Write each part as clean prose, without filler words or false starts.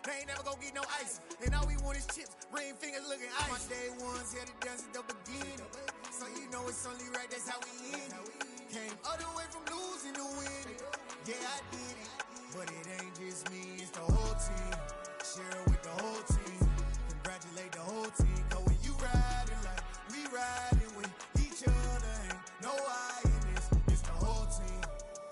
They ain't never gon' get no ice. And all we want is chips, ring fingers looking ice. My day ones had to dance at the beginning. So you know it's only right, that's how we end it. Came all the way from losing to winning. Yeah, I did it. But it ain't just me, it's the whole team. Share it with the whole team. Congratulate the whole team. Cause when you riding like we riding with each other, ain't no I in this. It's the whole team.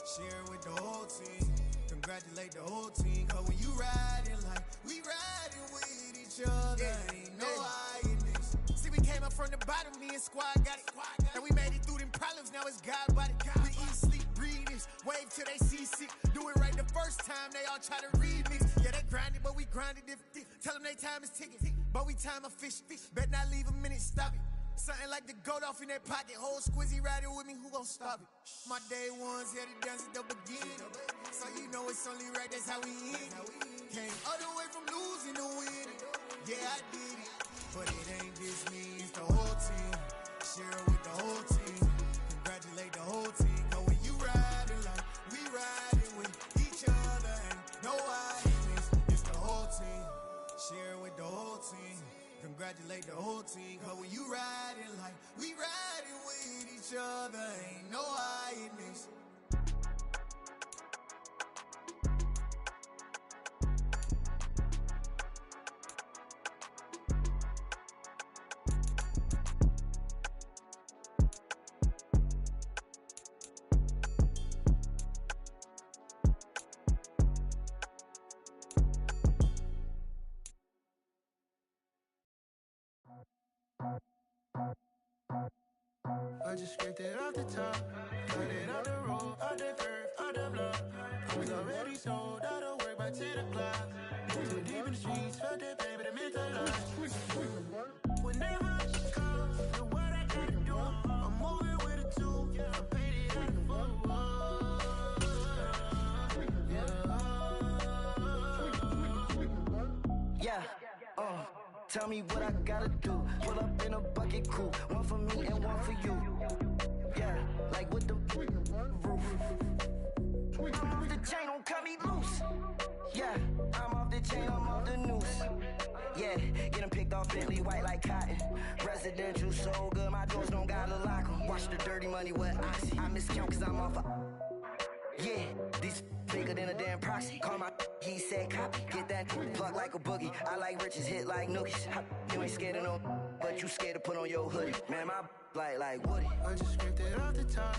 Share it with the whole team. Congratulate the whole team. Cause when you riding like we riding with each other, ain't no I in this. See, we came up from the bottom, me and squad got it. And we made it through them problems, now it's God body. We eat, sleep, breathe this. Wave till they see sick. Do it right the first time, they all try to remix. Yeah, they grinded, but we grinded different. Tell them they time is ticking, but we time a fish. Bet not leave a minute, stop it. Something like the goat off in that pocket. Whole squizzy riding with me, who gon' stop it? My day ones had to dance at the beginning. So you know it's only right, that's how we end it. Came all the way from losing to winning. Yeah, I did it. But it ain't just me, it's the whole team. Share it with the whole team. Congratulate the whole team. Cause when you riding like we riding with each other, ain't no I in this. It's the whole team. Share it with the whole team. Congratulate the whole team. Cause when you riding like we riding with each other, ain't no I in this. I just scraped it off the top, cut it off the road, off the curve, off the block. I was already sold, out of work by 10 o'clock. Too deep in the streets, felt that pain, but it meant a lot. Whenever she calls, know what I gotta do. I'm moving with a two, I paid it out of full. Yeah, tell me what I gotta do. Pull up in a bucket crew, one for me and one for you. Yeah, like with the roof. I'm off the chain, don't cut me loose. Yeah, I'm off the chain, I'm off the noose. Yeah, get them picked off Bentley white like cotton. Residential so good, my doors don't gotta lock 'em. Watch the dirty money with oxy. I miscount cause I'm off a... Yeah, these bigger than a damn proxy. Call my he said copy. Get that plug like a boogie. I like riches, hit like nookies. You ain't scared of no, but you scared to put on your hoodie. Man, my like Woody. I just scraped it off the top,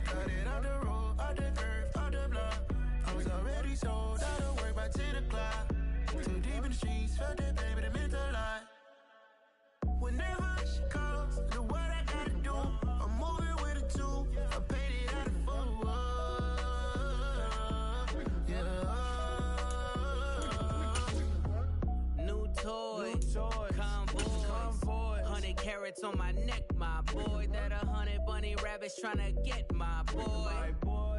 cut it off the road, off the curve, off the block. I was already sold, out of work by 10 o'clock. Too deep in the streets, felt that pain, but it meant a lot. Whenever she calls, know what I gotta do. I'm moving with a two, I paid it out of full. New toy, convoy, 100 carats on my neck, my boy. That 100 bunny rabbits tryna get my boy.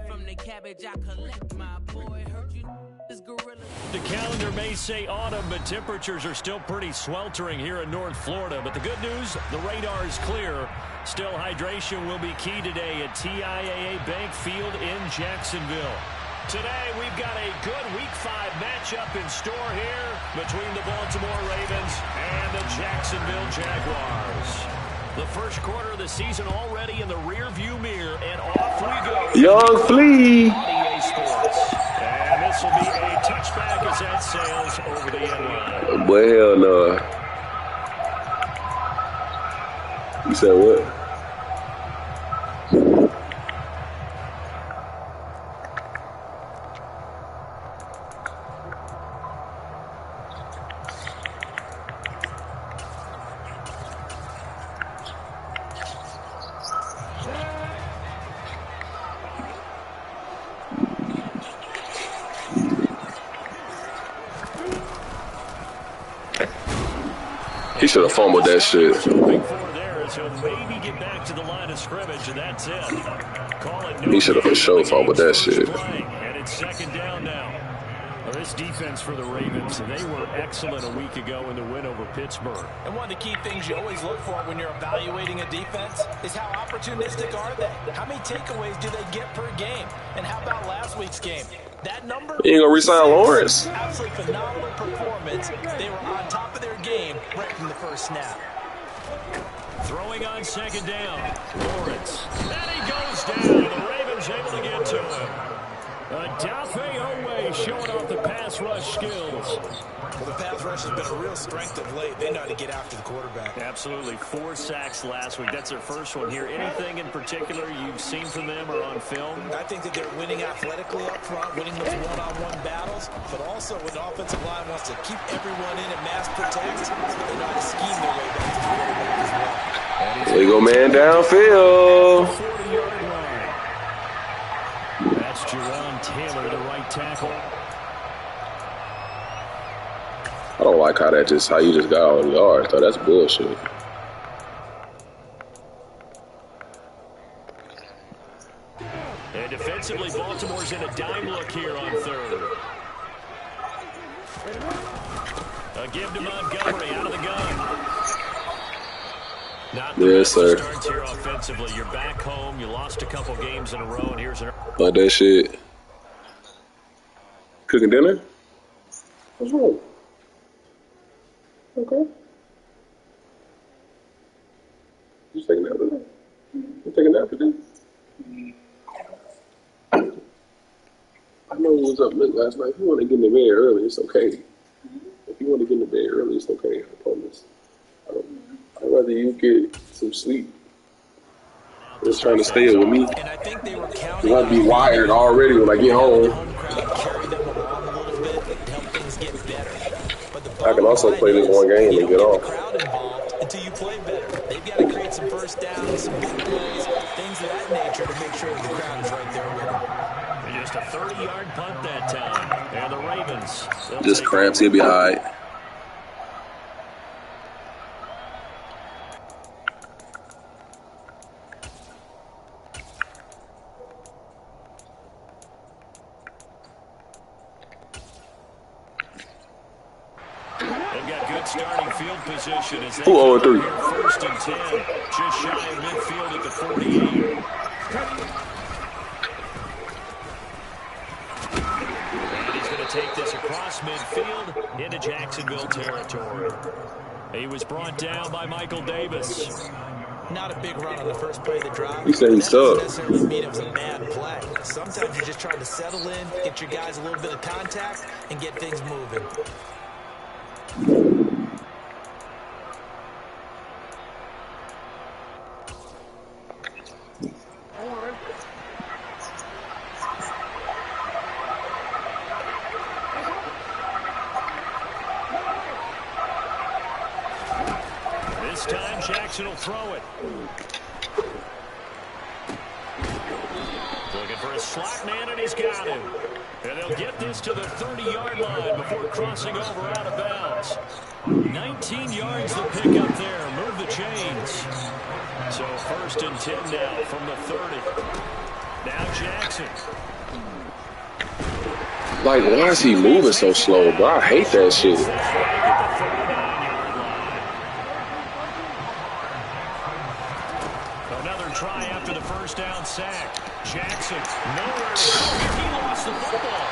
From the cabbage I collect, my boy. Heard you this gorilla. The calendar may say autumn, but temperatures are still pretty sweltering here in North Florida. But the good news, the radar is clear. Still, hydration will be key today at TIAA Bank Field in Jacksonville. Today, we've got a good Week 5 matchup in store here between the Baltimore Ravens and the Jacksonville Jaguars. The first quarter of the season already in the rearview mirror, and off we go. Young Flea. EA Sports. And this will be a touchback as that sails over the end line. Boy, hell no. You said what? He should have fumbled that shit. He should have for sure fumbled that shit. And it's second down now. Well, this defense for the Ravens, they were excellent a week ago in the win over Pittsburgh. And one of the key things you always look for when you're evaluating a defense is how opportunistic are they? How many takeaways do they get per game? And how about last week's game? That number. You ain't gonna resign Lawrence. Absolutely phenomenal performance. They were on top of their game right from the first snap. Throwing on second down. Lawrence. And he goes down. The Ravens able to get to him. A2M23 showing off the pass rush skills. Well, the pass rush has been a real strength of late. They know how to get after the quarterback. Absolutely. 4 sacks last week. That's their first one here. Anything in particular you've seen from them or on film? I think that they're winning athletically up front, winning those one-on-one battles, but also when the offensive line wants to keep everyone in and mass protect, they know how to scheme their way back to the quarterback as well. There you go, man, downfield. 40-yard line. That's Jerron Taylor, the right tackle. I don't like how you just got all the yards, though. That's bullshit. And defensively, Baltimore's in a dime look here on third. A give to Montgomery out of the gun. Not the yes, sir. Starts here offensively. You're back home. You lost a couple games in a row, and here's an. Like that shit. Cooking dinner? What's wrong? Okay. You taking a nap today? You taking a nap today? I know it was up late last night. If you want to get in the bed early, it's okay. If you want to get in the bed early, it's okay. I promise. I'd rather you get some sleep. Just trying to stay with me. And I think they were counting. I'd be wired already when I get home. I can also play this one game and get off. Until you play better. They've got to create some first downs, some big plays, things of that nature to make sure the crowd is right there with them. Just a 30-yard punt that time. And the Ravens. Just cramps, he'll be all right. Starting field position as they 2-0-3. First and 10, just shy of midfield at the 48. And he's going to take this across midfield into Jacksonville territory. He was brought down by Michael Davis. Not a big run on the first play of the drive. He said he sucked. That doesn't necessarily mean it was a bad play. Sometimes you're just trying to settle in, get your guys a little bit of contact, and get things moving. This time Jackson will throw it. Looking for a slot man, and he's got him. And they'll get this to the 30-yard line before crossing over out of bounds. 19 yards to pick up there. Move the chains. So first and 10 now from the 30. Now Jackson. Like, why is he moving so slow, bro? I hate that shit. Another try after the first down sack. Jackson, nowhere to go. He lost the football.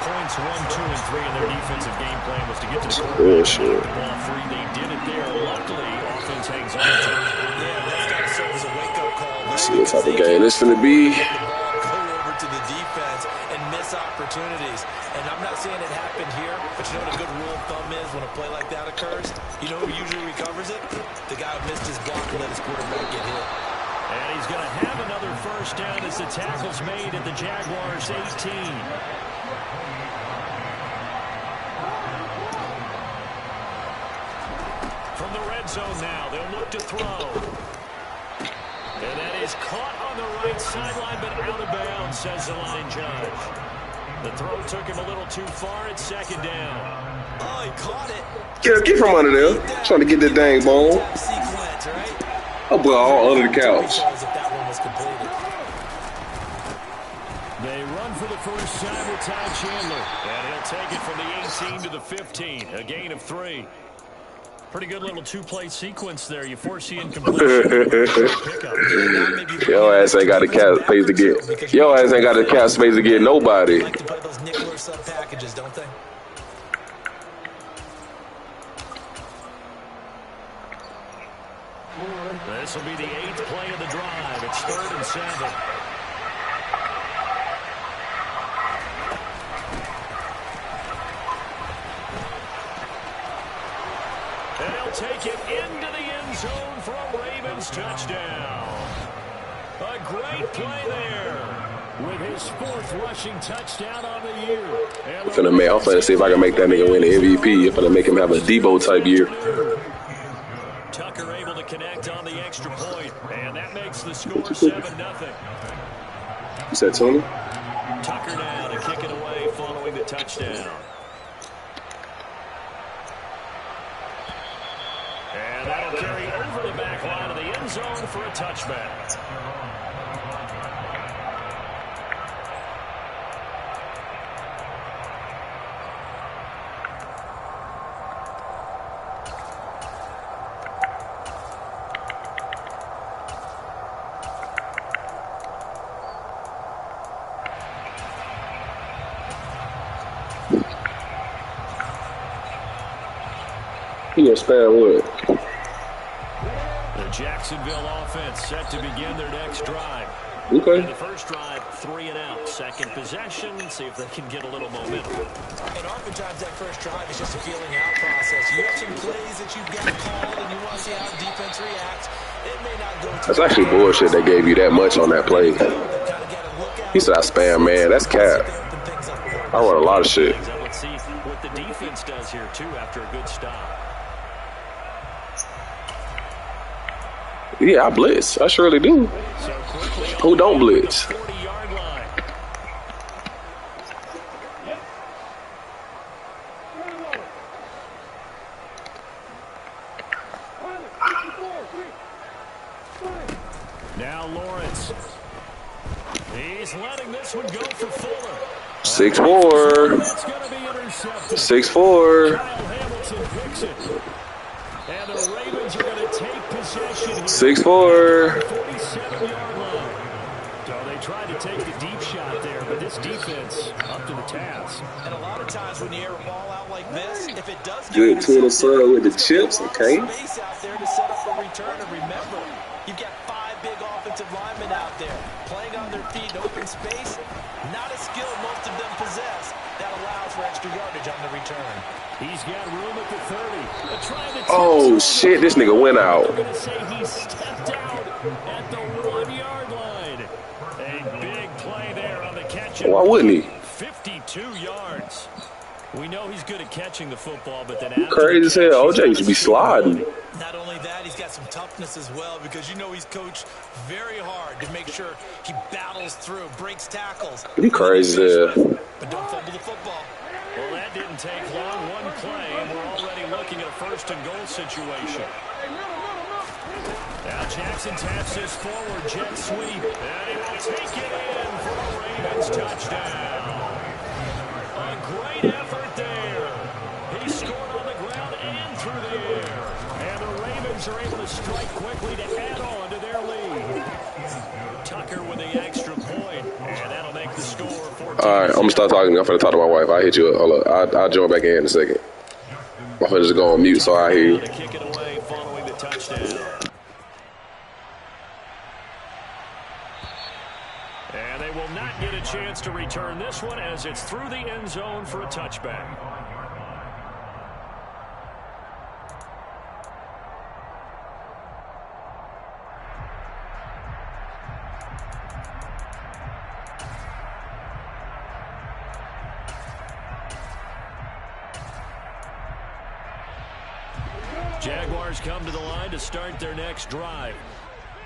Points 1, 2, and 3 in their defensive game plan was to get to the quarterback. Ball free, they did it there. Luckily, offense hangs on to it. Yeah, that's got to serve as a wake-up call. Let's see what type of game this finna be. Go over to the defense and miss opportunities. And I'm not saying it happened here, but you know what a good rule of thumb is when a play like that occurs? You know who usually recovers it? The guy who missed his block and let his quarterback get hit. And he's going to have another first down as the tackle's made at the Jaguars' 18. From the red zone now, they'll look to throw. And that is caught on the right sideline, but out of bounds, says the line judge. The throw took him a little too far at second down. Oh, he caught it. Get from under there. Trying to get that dang bone. Sequence, right? Oh, boy, all under the couch. They run for the first time with Ty Chandler. And he'll take it from the 18 to the 15. A gain of 3. Pretty good little two-play sequence there. You foresee incompletion. Yo ass ain't got the cap space to get. Yo ass ain't got the cap space to get nobody. Like to play those nickel or sub packages, don't they? This will be the 8th play of the drive. It's 3rd and 7. And he'll take it into the end zone for a Ravens touchdown. A great play there with his 4th rushing touchdown on the year. I'm finna see if I can make that nigga win the MVP. I'm finna make him have a Debo type year. Tucker able to connect on the extra point, and that makes the score 7-0. You said Tony? Tucker now to kick it away following the touchdown. And that'll carry over the back line of the end zone for a touchback. He gonna spam wood. The Jacksonville offense set to begin their next drive. Okay. And the first drive, 3 and out. Second possession, see if they can get a little momentum. And oftentimes that first drive is just a feeling out process. You have some plays that you've got called and you want to see how the defense reacts. It may not go to. That's actually bullshit they gave you that much on that play. He said I spam, man. That's cap. I run a lot of shit. Let's see what the defense does here, too, after a good stop. Yeah, I blitz. I surely do. So quickly, who don't blitz? 40-yard line. Now Lawrence. He's letting this one go for Fuller. 6'4". 6'4". Kyle Hamilton picks it. And the Ravens are going to take possession here. 6'4". 47-yard line. So they tried to take the deep shot there, but this defense up to the task. And a lot of times when you air a ball out like this, if it does Good tuna sub with the chips, okay. Space out there to set up a return. And remember, you've got 5 big offensive linemen out there playing on their feet in open space. Not a skill most of them possess. That allows for extra yardage on the return. He's got room at the 30. Oh, shit. This nigga went out. I'm going to say he stepped out at the 1-yard line. A big play there on the catch. Why wouldn't he? 52 yards. We know he's good at catching the football, but then after Crazy as hell. OJ should be sliding. Not only that, he's got some toughness as well because you know he's coached very hard to make sure he battles through, breaks tackles. He crazy as hell. But don't fumble the football. Well, that didn't take long. One play, and we're already looking at a 1st and goal situation. Now Jackson taps this forward, jet sweep, and he will take it in for a Ravens touchdown. A great effort there. He scored on the ground and through the air. And the Ravens are able to strike quickly to add on to their lead. Tucker with the extra point, and that'll make the score 14. All right, I'm going to start talking. I'm going to talk to my wife. I'll hit you up. Hold up. I'll join back in a second. I'm going to just go on mute so I hear you. To kick it away following the touchdown. And they will not get a chance to return this one as it's through the end zone for a touchback. Jaguars come to the line to start their next drive.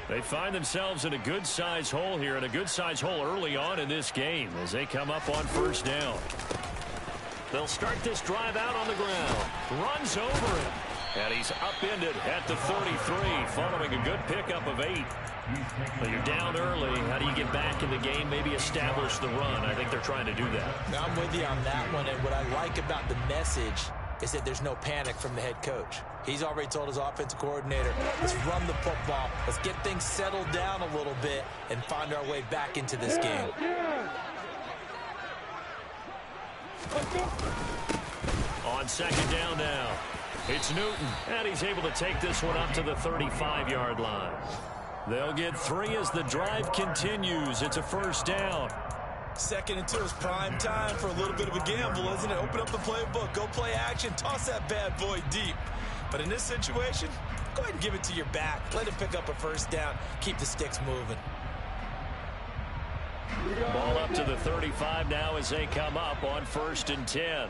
They find themselves in a good-size hole here, and a good-size hole early on in this game as they come up on 1st down. They'll start this drive out on the ground. Runs over him. And he's upended at the 33, following a good pickup of 8. But you're down early. How do you get back in the game, maybe establish the run? I think they're trying to do that. Now I'm with you on that one, and what I like about the message is that there's no panic from the head coach. He's already told his offensive coordinator, let's run the football, let's get things settled down a little bit and find our way back into this game. On second down now, it's Newton, and he's able to take this one up to the 35-yard line. They'll get 3 as the drive continues. It's a first down. 2nd and 2 is prime time for a little bit of a gamble, isn't it? Open up the playbook, go play action, toss that bad boy deep. But in this situation, go ahead and give it to your back. Let him pick up a first down. Keep the sticks moving. Ball up to the 35 now as they come up on 1st and 10.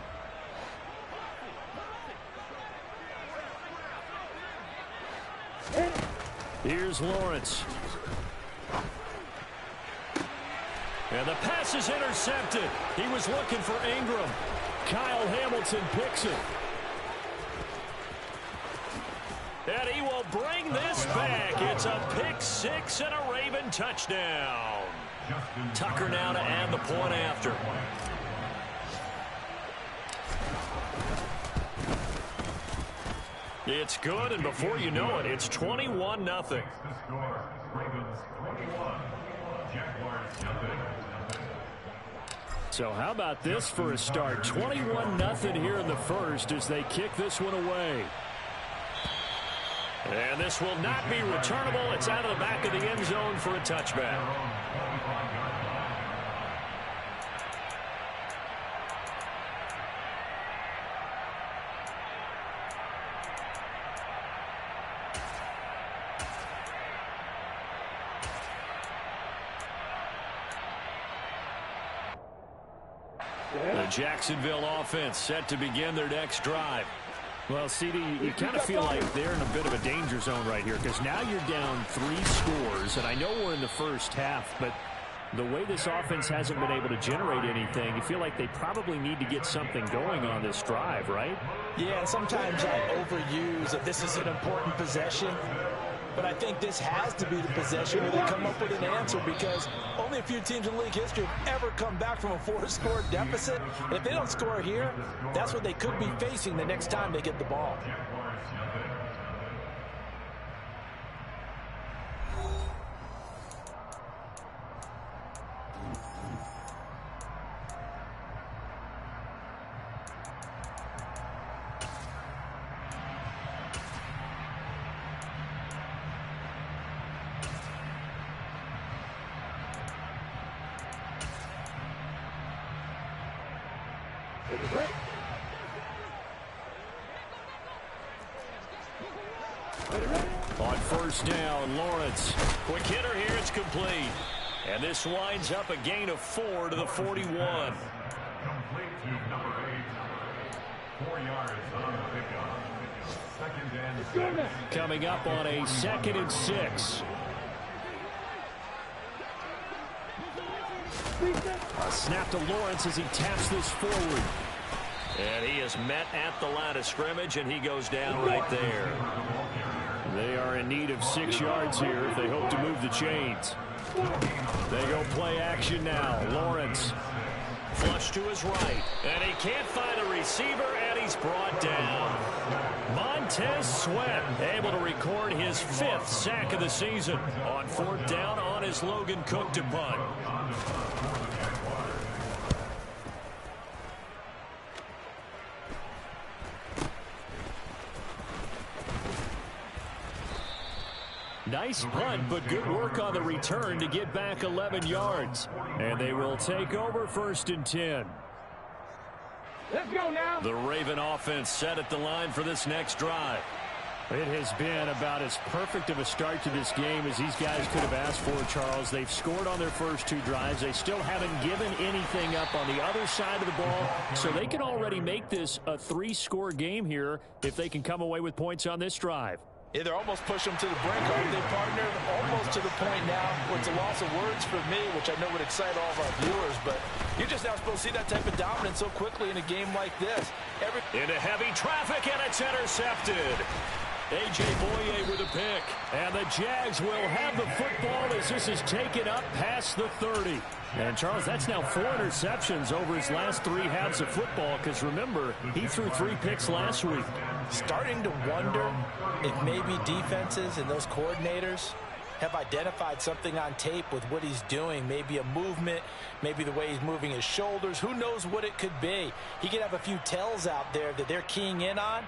Here's Lawrence. And the pass is intercepted. He was looking for Ingram. Kyle Hamilton picks it. And he will bring this back. It's a pick 6 and a Raven touchdown. Tucker now to add the point after. It's good, and before you know it, it's 21-0. So how about this for a start? 21-0 here in the first as they kick this one away. And this will not be returnable. It's out of the back of the end zone for a touchback. The Jacksonville offense set to begin their next drive. Well, CD, you kind of feel like they're in a bit of a danger zone right here because now you're down 3 scores, and I know we're in the first half, but the way this offense hasn't been able to generate anything, you feel like they probably need to get something going on this drive, right? Yeah, sometimes I overuse that this is an important possession. But I think this has to be the possession where they come up with an answer because only a few teams in league history have ever come back from a 4-score deficit. And if they don't score here, that's what they could be facing the next time they get the ball. On first down, Lawrence. Quick hitter here, it's complete. And this winds up a gain of 4 to the 41. Complete to number 8. 4 yards on the pickup. 2nd and 6. Coming up on a 2nd and 6. A snap to Lawrence as he taps this forward. And he is met at the line of scrimmage, and he goes down right there. They are in need of 6 yards here if they hope to move the chains. They go play action now. Lawrence. Flush to his right. And he can't find a receiver, and he's brought down. Montez Sweat able to record his 5th sack of the season. On 4th down on his Logan Cook to punt. Nice punt, but good work on the return to get back 11 yards. And they will take over 1st and 10. Let's go now. The Raven offense set at the line for this next drive. It has been about as perfect of a start to this game as these guys could have asked for, Charles. They've scored on their first 2 drives. They still haven't given anything up on the other side of the ball, so they can already make this a 3-score game here if they can come away with points on this drive. Yeah, they're almost pushing them to the brink. They partnered almost to the point now where it's a loss of words for me, which I know would excite all of our viewers, but you're just not supposed to see that type of dominance so quickly in a game like this. Into heavy traffic, and it's intercepted. A.J. Boye with a pick. And the Jags will have the football as this is taken up past the 30. And, Charles, that's now 4 interceptions over his last 3 halves of football because, remember, he threw 3 picks last week. Starting to wonder if maybe defenses and those coordinators have identified something on tape with what he's doing. Maybe a movement, maybe the way he's moving his shoulders. Who knows what it could be? He could have a few tells out there that they're keying in on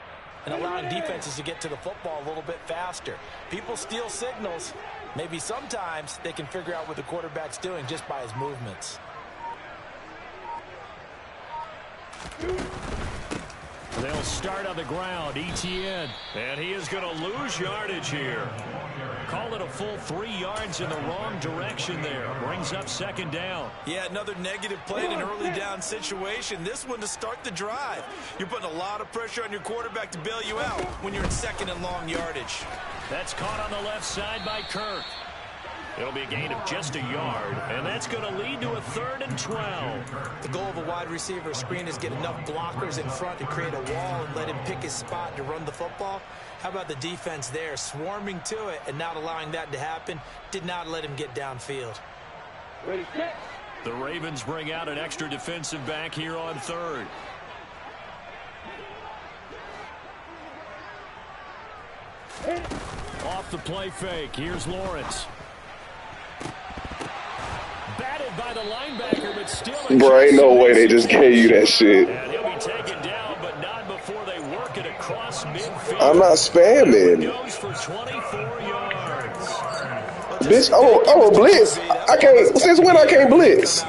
and allowing defenses to get to the football a little bit faster. People steal signals. Maybe sometimes they can figure out what the quarterback's doing just by his movements. They'll start on the ground. ETN. And he is going to lose yardage here. Call it a full 3 yards in the wrong direction there. Brings up 2nd down. Yeah, another negative play in an early down situation. This one to start the drive. You're putting a lot of pressure on your quarterback to bail you out when you're in 2nd and long yardage. That's caught on the left side by Kirk. It'll be a gain of just a yard, and that's going to lead to a 3rd and 12. The goal of a wide receiver screen is get enough blockers in front to create a wall and let him pick his spot to run the football. How about the defense there, swarming to it and not allowing that to happen? Did not let him get downfield. Ready, set. The Ravens bring out an extra defensive back here on 3rd. Off the play fake. Here's Lawrence. Batted by the linebacker, but still. Bro, ain't no way they just gave you that shit. And he'll be taken down, but not before they work it across midfield. I'm not spamming. Goes for 24 yards. Bitch, oh, blitz. I can't. Since when I can't blitz?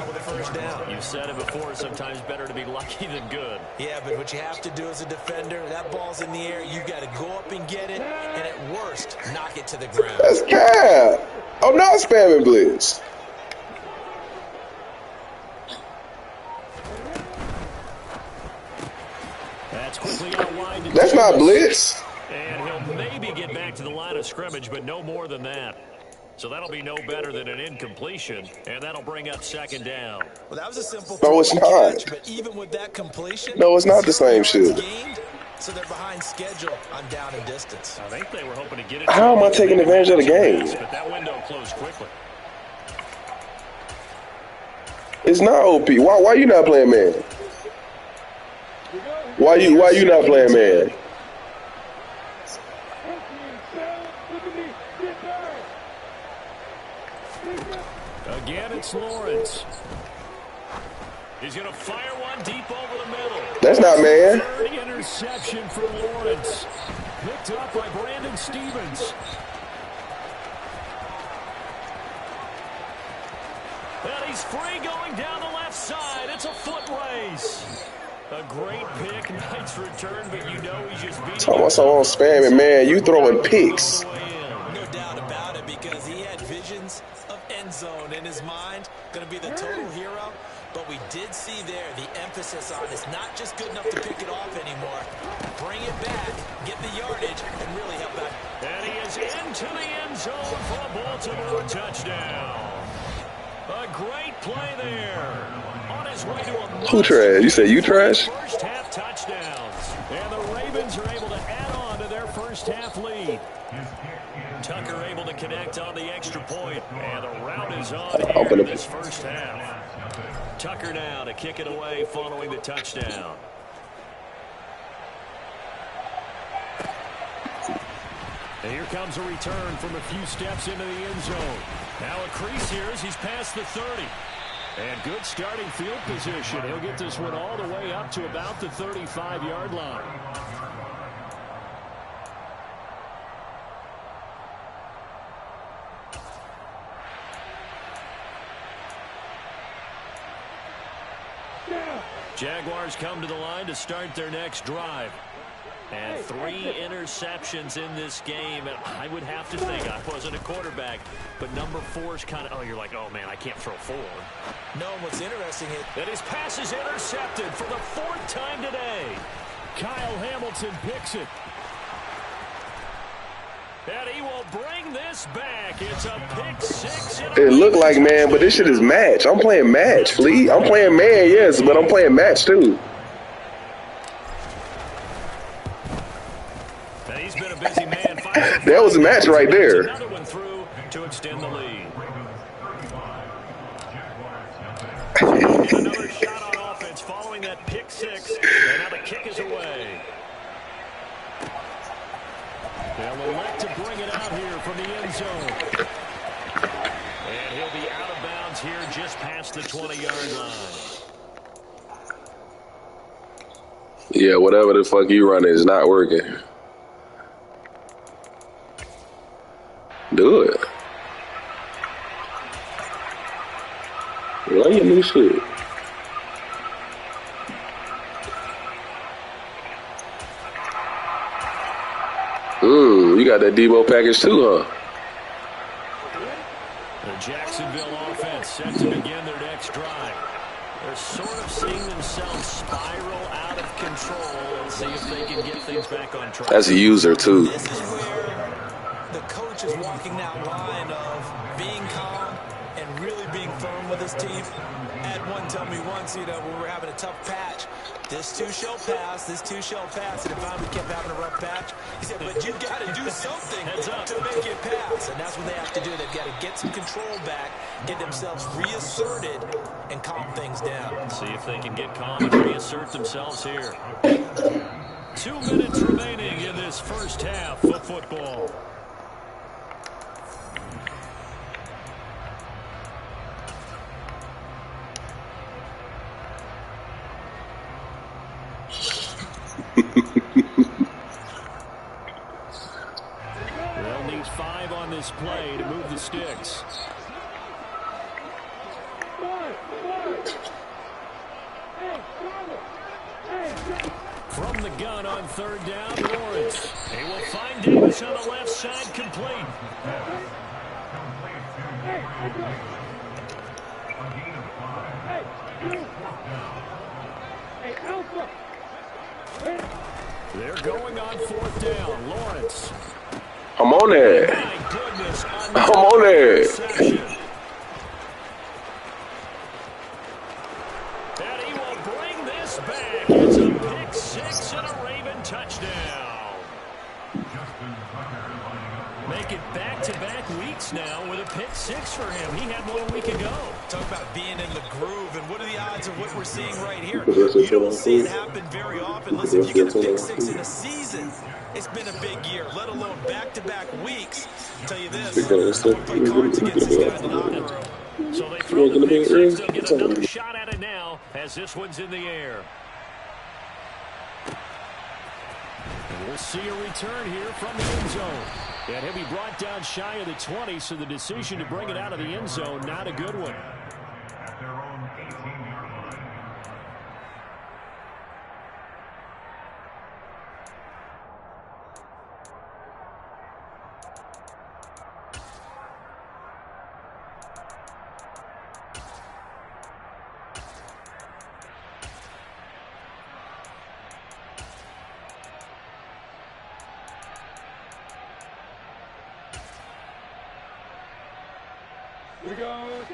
You've said it before. Sometimes better to be lucky than good. Yeah, but what you have to do as a defender, that ball's in the air, you got to go up and get it, and at worst, knock it to the ground. That's cap. I'm not spamming blitz. That's quickly out wide. That's not blitz. And he'll maybe get back to the line of scrimmage, but no more than that. So that'll be no better than an incompletion, and that'll bring up 2nd down. Well, that was a simple No, it's not. catch, but even with that completion, No, it's not the same shit. Gained, so they're behind schedule on down and distance. I think they were hoping to get it. How am I taking advantage of the game? But that window closed quickly. It's not OP. Why you not playing man? Why you not playing man? Again, it's Lawrence. He's going to fire one deep over the middle. That's not man. Third interception for Lawrence. Picked up by Brandon Stevens. And he's free going down the left side. It's a foot race. A great pick, nice return, but you know he's just beating. Talking about someone spamming, man. You throwing picks. No doubt about it, because he had visions of end zone in his mind. Going to be the total hero. But we did see there the emphasis on it's not just good enough to pick it off anymore. Bring it back, get the yardage, and really help out. And he is into the end zone for a Baltimore touchdown. A great play there. On his way to a Who trash? You say you trash? first half touchdowns. And the Ravens are able to add on to their first half lead. Tucker able to connect on the extra point. And the route is on here in this first half. Tucker now to kick it away following the touchdown. And here comes a return from a few steps into the end zone. Now a crease here as he's past the 30. And good starting field position. He'll get this one all the way up to about the 35-yard line. Jaguars come to the line to start their next drive. And 3 interceptions in this game. And I would have to think, I wasn't a quarterback, but number 4 is kind of, oh, you're like, oh, man, I can't throw 4. No, what's interesting is that his pass is intercepted for the 4th time today. Kyle Hamilton picks it. And he will bring this back. It's a pick 6. It looked like man, but this shit is match. I'm playing match, Fleet. I'm playing man, yes, but I'm playing match too. And he's been a busy man. That was a match right there. Another one through to extend the lead. Another shot on offense following that pick six. And now the kick is away. They'll elect to bring it out here from the end zone. And he'll be out of bounds here just past the 20-yard line. Yeah, whatever the fuck you run is not working. Do it. Run your new shit. You got that Debo package too, huh? The Jacksonville offense set to begin their next drive. They're sort of seeing themselves spiral out of control and see if they can get things back on track. That's a user too. This is where the coach is walking that line of being calm and really being firm with his team. Had one tell me once, we were having a tough patch. This too shall pass, this too shall pass. And if we kept having a rough patch, he said, but you've got to do something to make it pass. And that's what they have to do. They've got to get some control back, get themselves reasserted, and calm things down. See if they can get calm and reassert themselves here. 2 minutes remaining in this first half of football. They'll need 5 on this play to move the sticks. From the gun on third down, Lawrence. He will find Davis on the left side, complete. They're going on fourth down. Lawrence. I'm on there. My goodness. I'm on there. And he will bring this back. It's a pick six and a Raven touchdown. Make it back-to-back weeks now with a pick six for him. He had one a week ago. Talk about being in the groove, and what are the odds of what we're seeing right here? You don't see it happen very often. Listen, if you get a pick six in a season, it's been a big year, let alone back-to-back weeks. I'll tell you this, I would play cards against this guy in the locker room. So they throw the pick six. They'll get another shot at it now as this one's in the air. And we'll see a return here from the end zone. And he'll be brought down shy of the 20, so the decision to bring it out of the end zone, not a good one. At their own 18-yard line.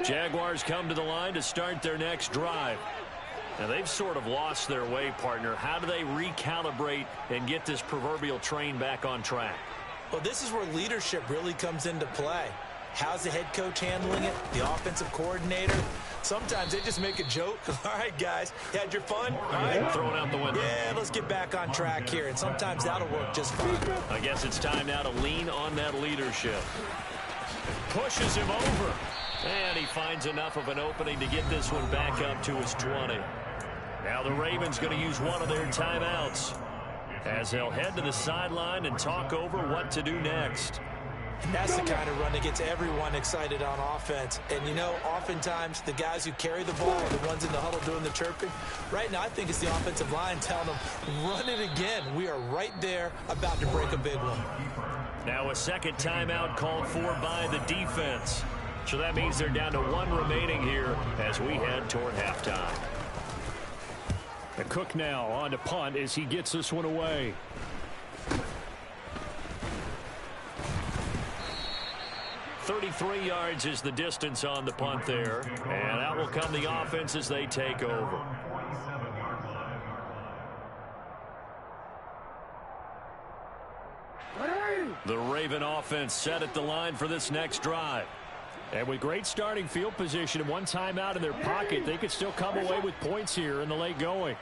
Jaguars come to the line to start their next drive. Now, they've sort of lost their way, partner. How do they recalibrate and get this proverbial train back on track? Well, this is where leadership really comes into play. How's the head coach handling it? The offensive coordinator? Sometimes they just make a joke. All right, guys, you had your fun? All right, throw it out the window. Yeah, let's get back on track here. And sometimes that'll work just fine. I guess it's time now to lean on that leadership. Pushes him over. And he finds enough of an opening to get this one back up to his 20. Now the Ravens going to use one of their timeouts as they'll head to the sideline and talk over what to do next. And that's the kind of run that gets everyone excited on offense. And, you know, oftentimes the guys who carry the ball are the ones in the huddle doing the chirping. Right now, I think it's the offensive line telling them, run it again. We are right there about to break a big one. Now a second timeout called for by the defense. So that means they're down to one remaining here as we head toward halftime. The Cook now on to punt as he gets this one away. .33 yards is the distance on the punt there. And out will come the offense as they take over. The Raven offense set at the line for this next drive. And with great starting field position and one timeout in their pocket, they could still come away with points here in the late going.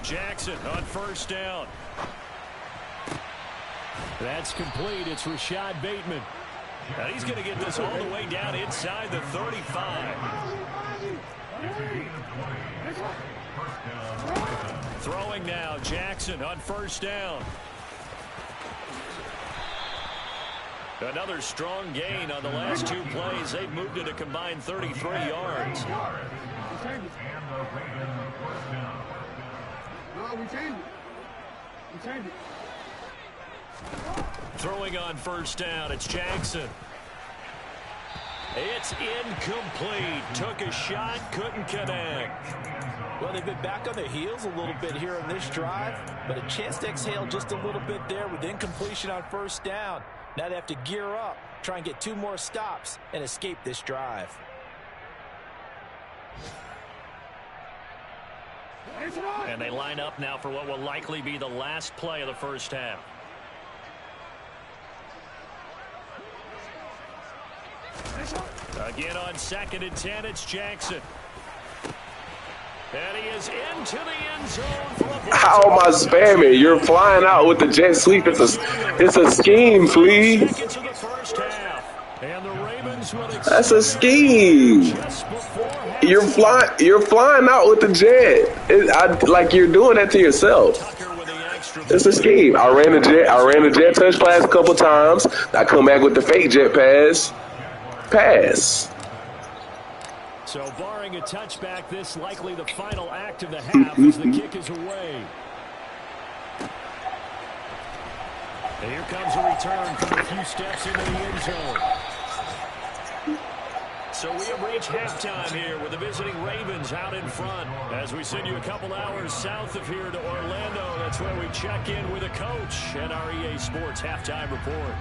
Jackson on first down. That's complete. It's Rashad Bateman. And he's going to get this all the way down inside the 35. Throwing now, Jackson on first down. Another strong gain on the last 2 plays. They've moved it a combined 33 yards. Throwing on first down, it's Jackson. It's incomplete. Took a shot, couldn't connect. Well, they've been back on their heels a little bit here in this drive, but a chance to exhale just a little bit there with incompletion on first down. Now they have to gear up, try and get 2 more stops, and escape this drive. And they line up now for what will likely be the last play of the first half. Again on 2nd and 10, it's Jackson. And he is into the end zone. How am I spamming? You're flying out with the jet sweep. It's a scheme, Flea. That's a scheme. You're flying out with the jet. Like you're doing that to yourself. It's a scheme. I ran the jet touch pass a couple times. I come back with the fake jet pass. So barring a touchback, this likely the final act of the half as the kick is away. And here comes a return from a few steps into the end zone. So we have reached halftime here with the visiting Ravens out in front. As we send you a couple hours south of here to Orlando, that's where we check in with a coach at our EA Sports Halftime Report.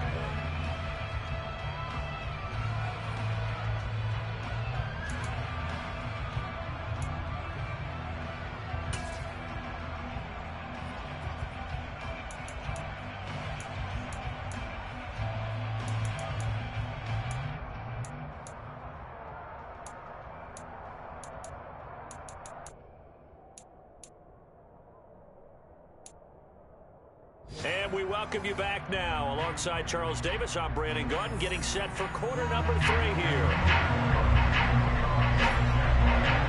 And we welcome you back now. Alongside Charles Davis, I'm Brandon Gunn, getting set for quarter number 3 here.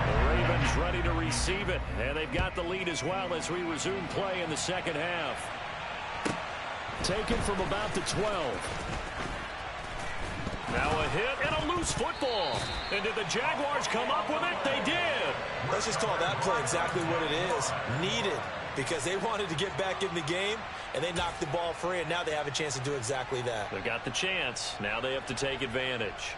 The Ravens ready to receive it, and they've got the lead as well as we resume play in the second half. Taken from about the 12. Now a hit and a loose football. And did the Jaguars come up with it? They did. Let's just call that play exactly what it is. Needed, because they wanted to get back in the game, and they knocked the ball free, and now they have a chance to do exactly that. They got the chance. Now they have to take advantage.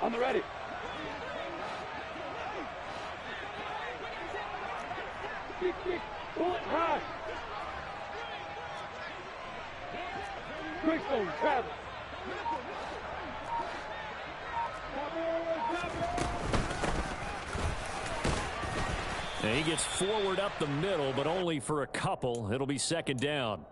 I'm ready. Kick, bullet, high. Greystone, travel. And he gets forward up the middle, but only for a couple. It'll be second down.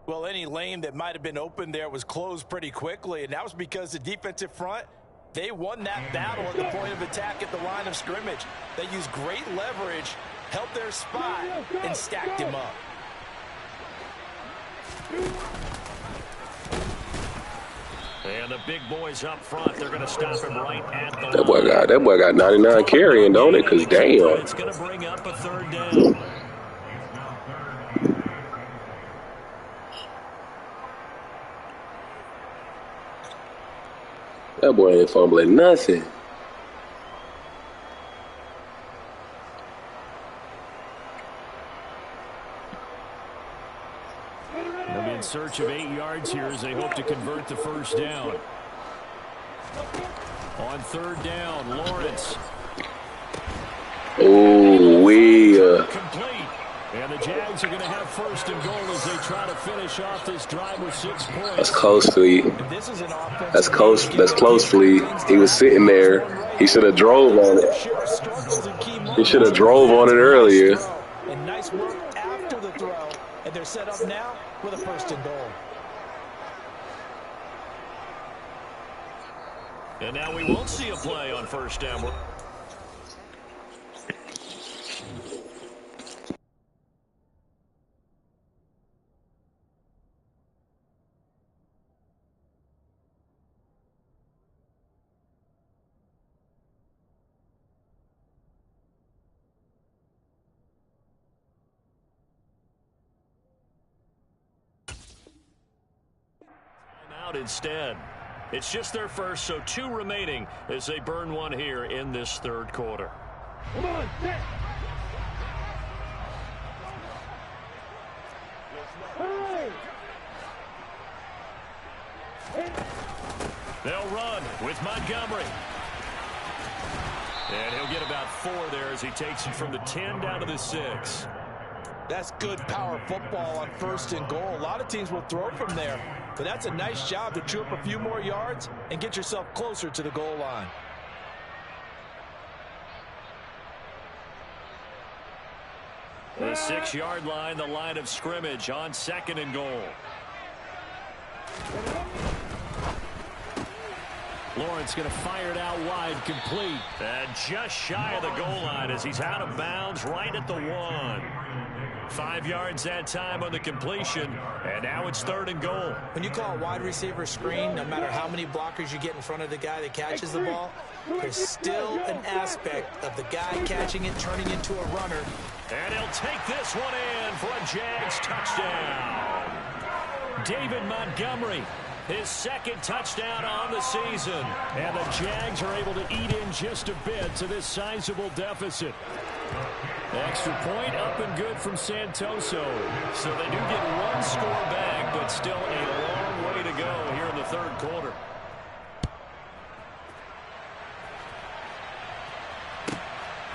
Well, any lane that might have been open there was closed pretty quickly, and that was because the defensive front, they won that battle at the point of attack at the line of scrimmage. They used great leverage, held their spot, and stacked him up. And the big boys up front, they're going to stop him right at the That boy got 99 carrying, don't it? Because damn. It's going to bring up a third down. That boy ain't fumbling nothing. They'll be in search of 8 yards here as they hope to convert the first down. On third down, Lawrence. Oh. Jags are going to have first and goal as they try to finish off this drive with 6 points. That's close, Fleet. That's close. That's close, Fleet. He was sitting there. He should have drove on it. He should have drove on it earlier. And nice work after the throw. And they're set up now with a first and goal. And now we won't see a play on first down. Out instead. It's just their first, so 2 remaining as they burn one here in this third quarter. Come on, set. They'll run with Montgomery. And he'll get about 4 there as he takes it from the 10 down to the 6. That's good power football on first and goal. A lot of teams will throw from there, but that's a nice job to chew up a few more yards and get yourself closer to the goal line. The 6-yard line, the line of scrimmage on second and goal. Lawrence going to fire it out wide, complete. And just shy of the goal line as he's out of bounds right at the 1. 5 yards that time on the completion, and now it's third and goal. When you call a wide receiver screen, no matter how many blockers you get in front of the guy that catches the ball, there's still an aspect of the guy catching it turning into a runner. And he'll take this one in for a Jags touchdown. David Montgomery, his second touchdown on the season. And the Jags are able to eat in just a bit to this sizable deficit. Extra point up and good from Santoso. So they do get 1 score back, but still a long way to go here in the third quarter.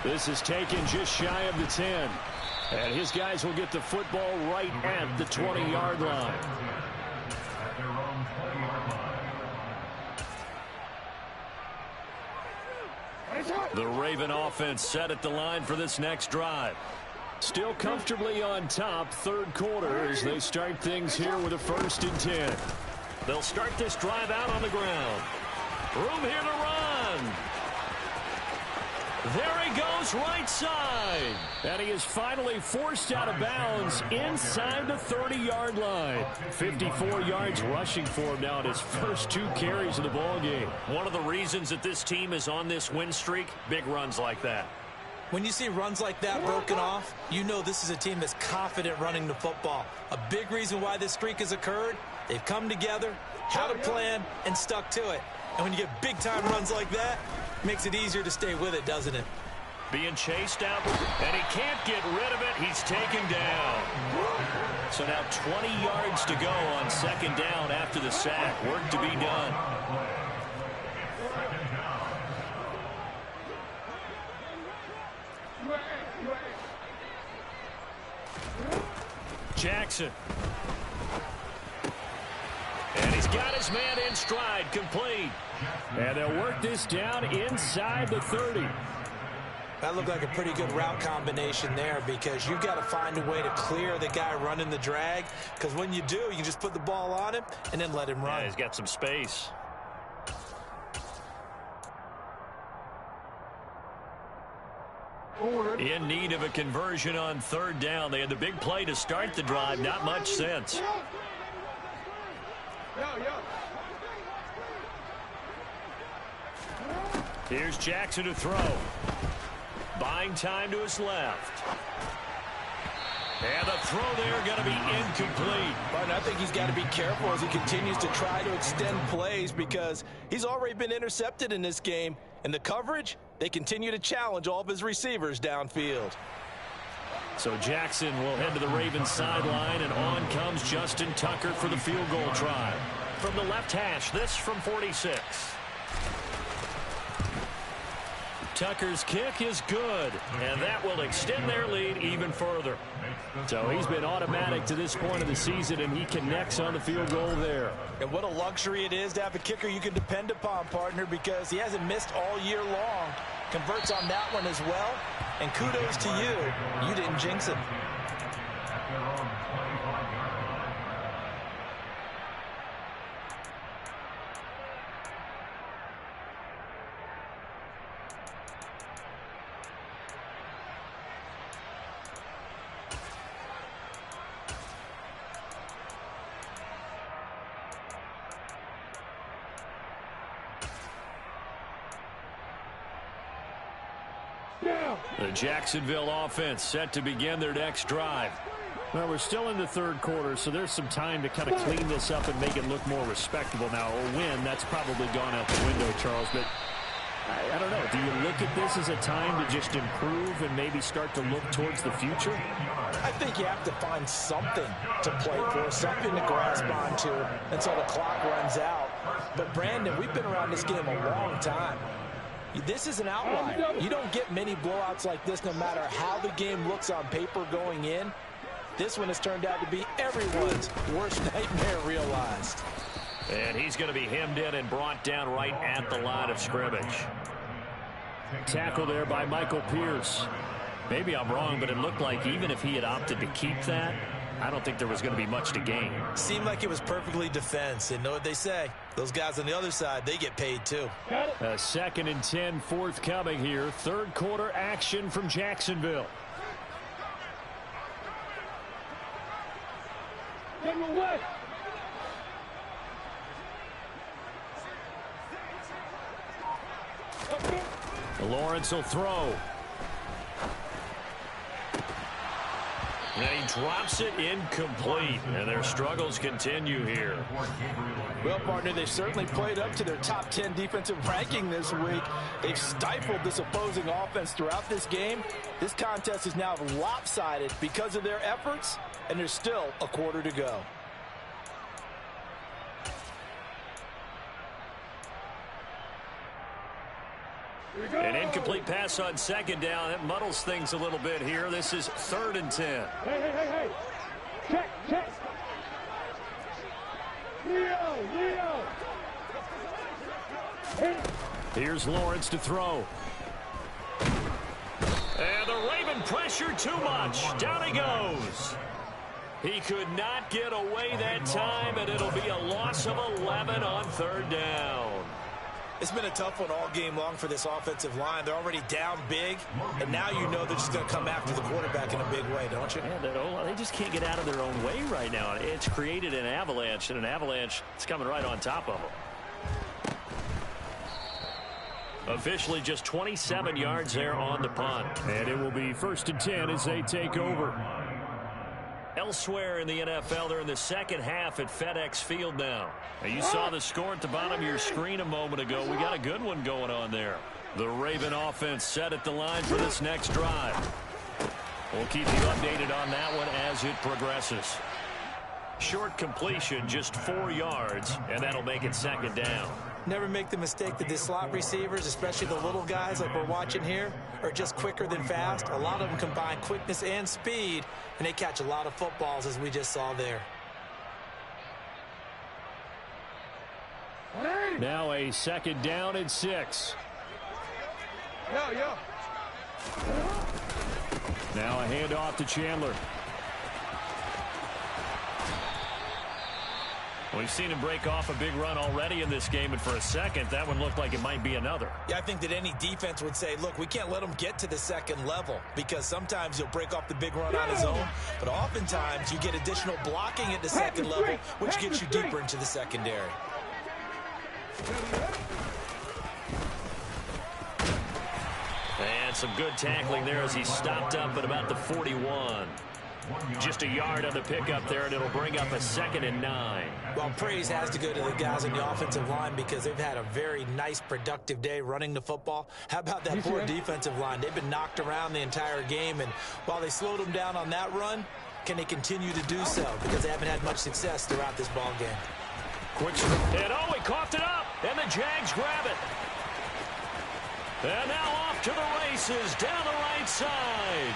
This is taken just shy of the 10. And his guys will get the football right at the 20-yard line. The Raven offense set at the line for this next drive. Still comfortably on top, third quarter, as they start things here with a 1st and 10. They'll start this drive out on the ground. Room here to run. There he goes, right side. And he is finally forced out of bounds inside the 30-yard line. 54 yards rushing for him now in his first 2 carries of the ball game. One of the reasons that this team is on this win streak, big runs like that. When you see runs like that broken off, you know this is a team that's confident running the football. A big reason why this streak has occurred, they've come together, had a plan, and stuck to it. And when you get big-time runs like that, makes it easier to stay with it, doesn't it? Being chased out, and he can't get rid of it. He's taken down. So now 20 yards to go on second down after the sack. Work to be done. Jackson. And he's got his man in stride, complete. And they'll work this down inside the 30. That looked like a pretty good route combination there, because you've got to find a way to clear the guy running the drag, because when you do, you can just put the ball on him and then let him run. Yeah, he's got some space. In need of a conversion on third down. They had the big play to start the drive. Not much sense. Here's Jackson to throw. Buying time to his left. And the throw there going to be incomplete. But I think he's got to be careful as he continues to try to extend plays, because he's already been intercepted in this game. And the coverage, they continue to challenge all of his receivers downfield. So Jackson will head to the Ravens sideline, and on comes Justin Tucker for the field goal try. From the left hash, this from 46. Tucker's kick is good, and that will extend their lead even further. So he's been automatic to this point of the season, and he connects on the field goal there. And what a luxury it is to have a kicker you can depend upon, partner, because he hasn't missed all year long. Converts on that one as well, and kudos to you. You didn't jinx it. The Jacksonville offense set to begin their next drive. Well, we're still in the third quarter, so there's some time to kind of clean this up and make it look more respectable. Now, a win, that's probably gone out the window, Charles, but I don't know. Do you look at this as a time to just improve and maybe start to look towards the future? I think you have to find something to play for, something to grasp onto until the clock runs out. But, Brandon, we've been around this game a long time. This is an outlier. You don't get many blowouts like this no matter how the game looks on paper going in. This one has turned out to be everyone's worst nightmare realized. And he's going to be hemmed in and brought down right at the line of scrimmage. Tackle there by Michael Pierce. Maybe I'm wrong, but it looked like even if he had opted to keep that, I don't think there was going to be much to gain. Seemed like it was perfectly defense. And know what they say? Those guys on the other side, they get paid too. A 2nd and 10 forthcoming here. Third quarter action from Jacksonville. Lawrence will throw. And he drops it incomplete, and their struggles continue here. Well, partner, they've certainly played up to their top 10 defensive ranking this week. They've stifled this opposing offense throughout this game. This contest is now lopsided because of their efforts, and there's still a quarter to go. An incomplete pass on second down. That muddles things a little bit here. This is 3rd and 10. Hey. Check. Leo. Here's Lawrence to throw. And the Raven pressure too much. Down he goes. He could not get away that time, and it'll be a loss of 11 on 3rd down. It's been a tough one all game long for this offensive line. They're already down big, and now you know they're just going to come after the quarterback in a big way, don't you? Yeah, they just can't get out of their own way right now. It's created an avalanche, and an avalanche is coming right on top of them. Officially just 27 yards there on the punt. And it will be 1st and 10 as they take over. Elsewhere in the NFL, they're in the second half at FedEx Field now. You saw the score at the bottom of your screen a moment ago. We got a good one going on there. The Raven offense set at the line for this next drive. We'll keep you updated on that one as it progresses. Short completion, just 4 yards, and that'll make it 2nd down. Never make the mistake that the slot receivers, especially the little guys like we're watching here, are just quicker than fast. A lot of them combine quickness and speed, and they catch a lot of footballs, as we just saw there. Now a 2nd down and 6. Now a handoff to Chandler. We've seen him break off a big run already in this game, and for a second, that one looked like it might be another. Yeah, I think that any defense would say, look, we can't let him get to the second level, because sometimes he'll break off the big run on his own, but oftentimes you get additional blocking at the second level, which gets you deeper into the secondary. And some good tackling there as he stopped up at about the 41. Just a yard on the pickup there, and it'll bring up a 2nd and 9. Well, praise has to go to the guys on the offensive line because they've had a very nice, productive day running the football. How about that poor defensive line? They've been knocked around the entire game, and while they slowed them down on that run, can they continue to do so? Because they haven't had much success throughout this ball game. Quick strip. And he coughed it up, and the Jags grab it. And now off to the races down the right side.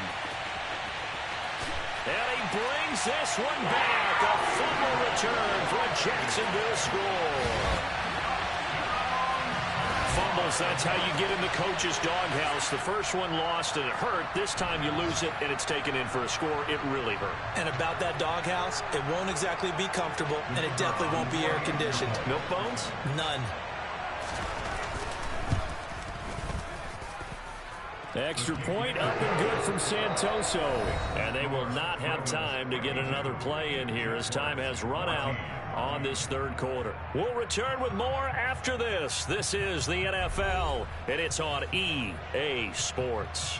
And he brings this one back. A fumble return for a Jacksonville score. Fumbles, that's how you get in the coach's doghouse. The first one lost and it hurt. This time you lose it and it's taken in for a score. It really hurt. And about that doghouse, it won't exactly be comfortable, and it definitely won't be air-conditioned. Milk bones? None. Extra point up and good from Santoso. And they will not have time to get another play in here as time has run out on this third quarter. We'll return with more after this. This is the NFL, and it's on EA Sports.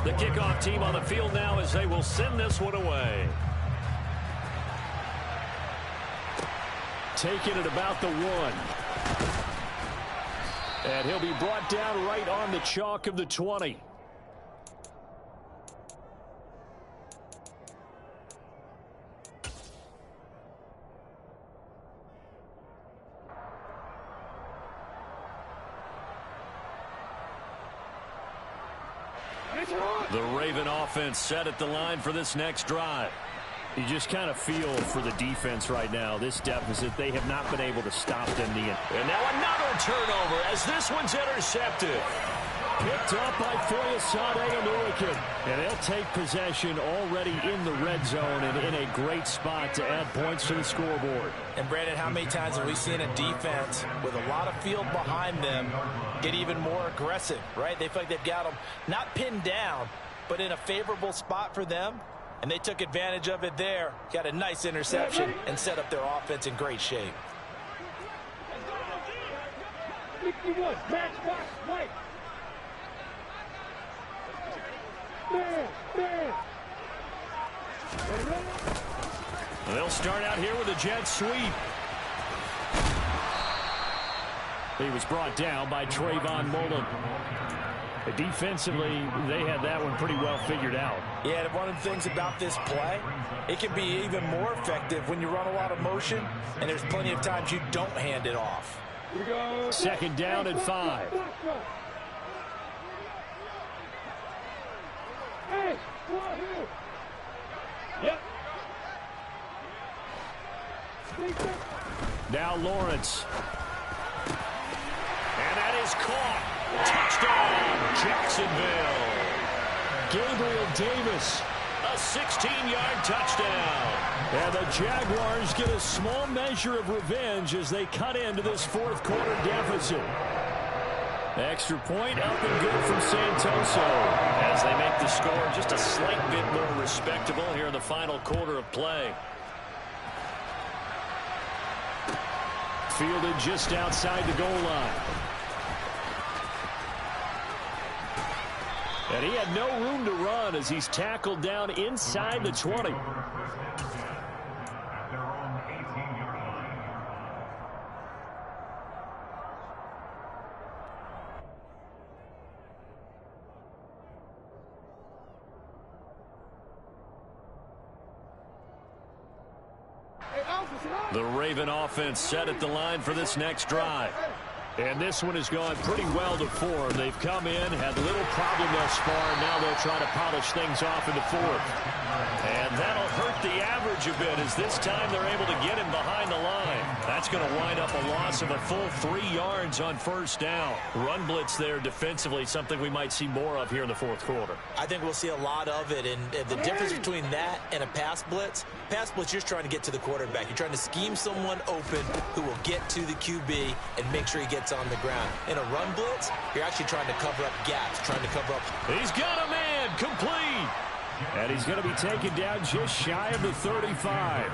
The kickoff team on the field now as they will send this one away. Taking it about the 1. And he'll be brought down right on the chalk of the 20. The Raven offense set at the line for this next drive. You just kind of feel for the defense right now. This deficit, they have not been able to stop them. And now another turnover as this one's intercepted. Picked up by Foyesade and Urican. And they'll take possession already in the red zone and in a great spot to add points to the scoreboard. And Brandon, how many times have we seen a defense with a lot of field behind them get even more aggressive, right? They feel like they've got them not pinned down, but in a favorable spot for them. And they took advantage of it there. Got a nice interception and set up their offense in great shape. 61, match box, right. Man. They'll start out here with a jet sweep. He was brought down by Trayvon Mullen. Defensively, they had that one pretty well figured out. Yeah, one of the things about this play, it can be even more effective when you run a lot of motion, and there's plenty of times you don't hand it off. Second down and 5. Now Lawrence. And that is caught. Touchdown, Jacksonville. Gabriel Davis, a 16-yard touchdown. And the Jaguars get a small measure of revenge as they cut into this fourth quarter deficit. Extra point up and good from Santoso as they make the score just a slight bit more respectable here in the final quarter of play. Fielded just outside the goal line. And he had no room to run as he's tackled down inside the 20. The Raven offense set at the line for this next drive. And this one has gone pretty well to form. They've come in, had little problem thus far, and now they'll try to polish things off in the fourth. And that'll hurt the average a bit as this time they're able to get him behind the line. That's going to wind up a loss of a full 3 yards on first down. Run blitz there defensively, something we might see more of here in the fourth quarter. I think we'll see a lot of it, and the difference between that and a pass blitz, you're just trying to get to the quarterback. You're trying to scheme someone open who will get to the QB and make sure he gets on the ground. In a run blitz, you're actually trying to cover up gaps, trying to cover up. He's got a man, complete. And he's going to be taken down just shy of the 35.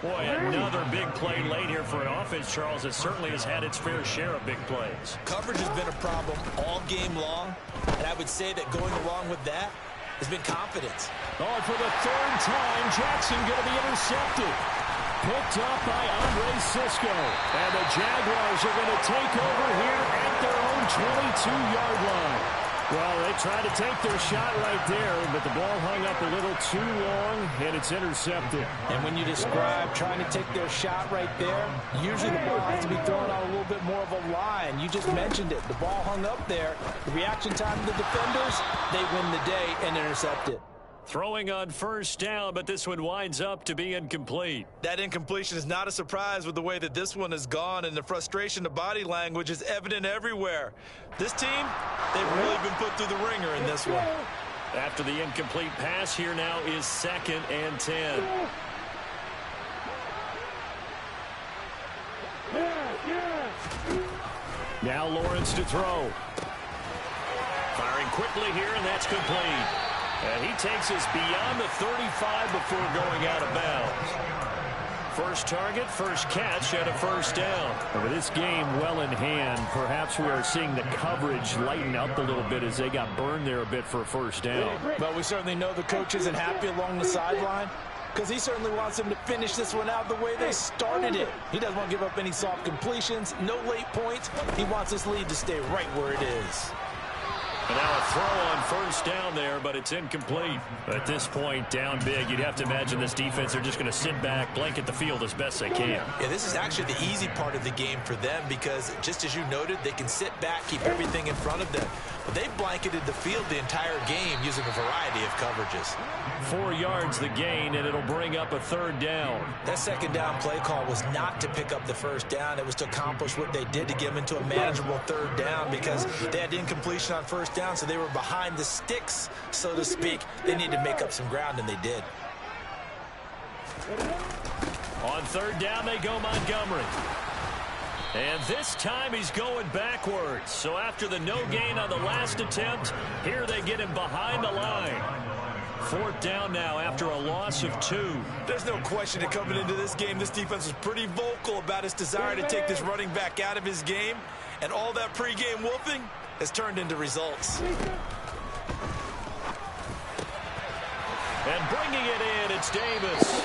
Boy, another big play late here for an offense, Charles, that certainly has had its fair share of big plays. Coverage has been a problem all game long, and I would say that going along with that has been confidence. Oh, for the third time, Jackson going to be intercepted. Picked up by Andre Sisco. And the Jaguars are going to take over here at their own 22-yard line. Well, they tried to take their shot right there, but the ball hung up a little too long, and it's intercepted. And when you describe trying to take their shot right there, usually the ball has to be thrown on a little bit more of a line. You just mentioned it. The ball hung up there. The reaction time of the defenders, they win the day and intercept it. Throwing on first down, but this one winds up to be incomplete. That incompletion is not a surprise with the way that this one has gone, and the frustration of body language is evident everywhere. This team, they've really been put through the ringer in this one. After the incomplete pass, here now is 2nd and 10. Now Lawrence to throw. Firing quickly here, and that's complete. And he takes us beyond the 35 before going out of bounds. First target, first catch, and a first down. And with this game well in hand, perhaps we are seeing the coverage lighten up a little bit as they got burned there a bit for a first down. But we certainly know the coach isn't happy along the sideline, because he certainly wants them to finish this one out the way they started it. He doesn't want to give up any soft completions, no late points. He wants this lead to stay right where it is. And now a throw on first down there, but it's incomplete. At this point, down big, you'd have to imagine this defense are just going to sit back, blanket the field as best they can. Yeah, this is actually the easy part of the game for them because, just as you noted, they can sit back, keep everything in front of them. But they've blanketed the field the entire game using a variety of coverages. 4 yards the gain, and it'll bring up a third down. That second down play call was not to pick up the first down. It was to accomplish what they did to get them into a manageable third down because they had incompletion on first down, so they were behind the sticks, so to speak. They needed to make up some ground, and they did. On third down, they go Montgomery. And this time he's going backwards. So after the no gain on the last attempt, here they get him behind the line. Fourth down now after a loss of 2. There's no question that coming into this game, this defense was pretty vocal about its desire to take this running back out of his game. And all that pregame wolfing has turned into results. And bringing it in, it's Davis.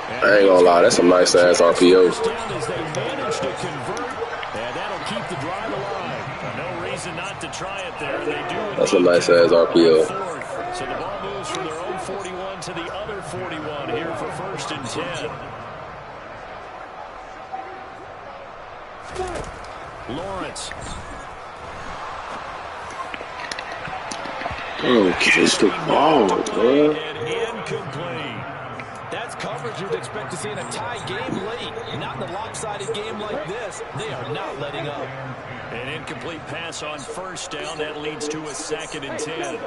I ain't gonna lie, that's a nice ass RPO. As they manage to convert, and that'll keep the drive alive. No reason not to try it there. They do. That's a nice ass RPO. So the ball moves from their own 41 to the other 41 here for 1st and 10. Lawrence. Oh, catch the ball, bro. And incomplete. That's coverage you'd expect to see in a tie game late. Not in a lopsided game like this. They are not letting up. An incomplete pass on first down. That leads to a 2nd and 10.